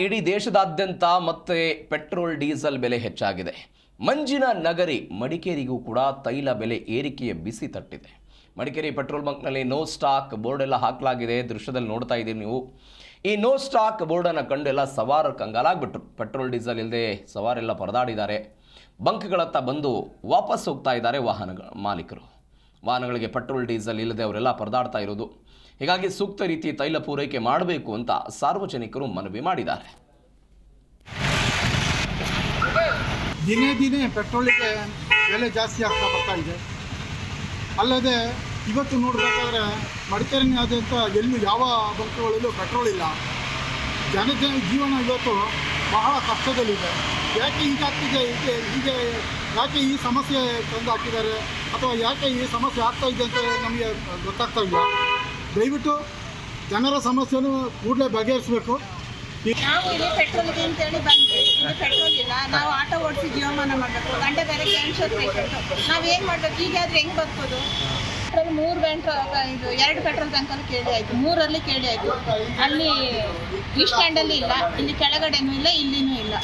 ಇಡೀ ದೇಶದಾದ್ಯಂತ ಮತ್ತೆ ಪೆಟ್ರೋಲ್ ಡೀಸೆಲ್ ಬೆಲೆ ಹೆಚ್ಚಾಗಿದೆ. ಮಂಜಿನ ನಗರಿ ಮಡಿಕೇರಿಗೂ ಕೂಡ ತೈಲ ಬೆಲೆ ಏರಿಕೆಯ ಬಿಸಿ ತಟ್ಟಿದೆ. ಮಡಿಕೇರಿ ಪೆಟ್ರೋಲ್ ಬಂಕ್ನಲ್ಲಿ ನೋ ಸ್ಟಾಕ್ ಬೋರ್ಡ್ ಎಲ್ಲ ಹಾಕಲಾಗಿದೆ. ದೃಶ್ಯದಲ್ಲಿ ನೋಡ್ತಾ ಇದ್ದೀರಿ ನೀವು. ಈ ನೋ ಸ್ಟಾಕ್ ಬೋರ್ಡನ್ನು ಕಂಡೆಲ್ಲ ಸವಾರರು ಕಂಗಾಲಾಗ್ಬಿಟ್ರು. ಪೆಟ್ರೋಲ್ ಡೀಸೆಲ್ ಇಲ್ಲದೆ ಸವಾರೆಲ್ಲ ಪರದಾಡಿದ್ದಾರೆ. ಬಂಕ್ಗಳತ್ತ ಬಂದು ವಾಪಸ್ ಹೋಗ್ತಾ ಇದ್ದಾರೆ ವಾಹನಗಳ ಮಾಲೀಕರು. ವಾಹನಗಳಿಗೆ ಪೆಟ್ರೋಲ್ ಡೀಸೆಲ್ ಇಲ್ಲದೆ ಅವರೆಲ್ಲ ಪರದಾಡ್ತಾ ಇರೋದು. ಹೀಗಾಗಿ ಸೂಕ್ತ ರೀತಿ ತೈಲ ಪೂರೈಕೆ ಮಾಡಬೇಕು ಅಂತ ಸಾರ್ವಜನಿಕರು ಮನವಿ ಮಾಡಿದ್ದಾರೆ. ದಿನೇ ದಿನೇ ಪೆಟ್ರೋಲಿಗೆ ಬೆಲೆ ಜಾಸ್ತಿ ಆಗ್ತಾ ಬರ್ತಾ ಇದೆ. ಅಲ್ಲದೆ ಇವತ್ತು ನೋಡಬೇಕಾದ್ರೆ ಮಡಿಕೇರಿನಾದ್ಯಂತ ಎಲ್ಲೂ ಯಾವ ಬಂಕ್ಗಳಲ್ಲೂ ಪೆಟ್ರೋಲ್ ಇಲ್ಲ. ಜನತೆ ಜೀವನ ಇವತ್ತು ಬಹಳ ಕಷ್ಟದಲ್ಲಿದೆ. ಯಾಕೆ ಹೀಗಾಗ್ತಿದೆ, ಹೀಗೆ ಯಾಕೆ ಈ ಸಮಸ್ಯೆ ತಂದು ಹಾಕಿದ್ದಾರೆ ಅಥವಾ ಯಾಕೆ ಈ ಸಮಸ್ಯೆ ಆಗ್ತಾ ಇದೆ ಅಂತ ನಮಗೆ ಗೊತ್ತಾಗ್ತಾ ಇಲ್ಲ. ದಯವಿಟ್ಟು ಜನರ ಸಮಸ್ಯೆಯನ್ನು ಕೂಡಲೇ ಬಗೆಹರಿಸಬೇಕು. ನಾವು ಇಲ್ಲಿ ಪೆಟ್ರೋಲ್ಗೆ ಅಂತೇಳಿ ಬಂದ್ವಿ. ಇಲ್ಲಿ ಪೆಟ್ರೋಲ್ ಇಲ್ಲ. ನಾವು ಆಟೋ ಓಡಿಸಿ ಜೀವಮಾನ ಮಾಡಬೇಕು. ಗಂಟೆ ಬೇರೆ ಕ್ಯಾನ್ಸರ್ ಪೇಷಂಟು. ನಾವೇನು ಮಾಡಬೇಕು? ಹೀಗಾದರೆ ಹೆಂಗೆ ಬದುಕೋದು? ಪೆಟ್ರೋಲ್ 2 ಪೆಟ್ರೋಲ್ ಬ್ಯಾಂಕಲ್ಲಿ ಕೇಳಿ ಆಯಿತು, 3ರಲ್ಲಿ ಕೇಳಿ ಆಯಿತು. ಅಲ್ಲಿ ಈ ಸ್ಟ್ಯಾಂಡಲ್ಲಿ ಇಲ್ಲ, ಇಲ್ಲಿ ಕೆಳಗಡೆನೂ ಇಲ್ಲ, ಇಲ್ಲಿನೂ ಇಲ್ಲ.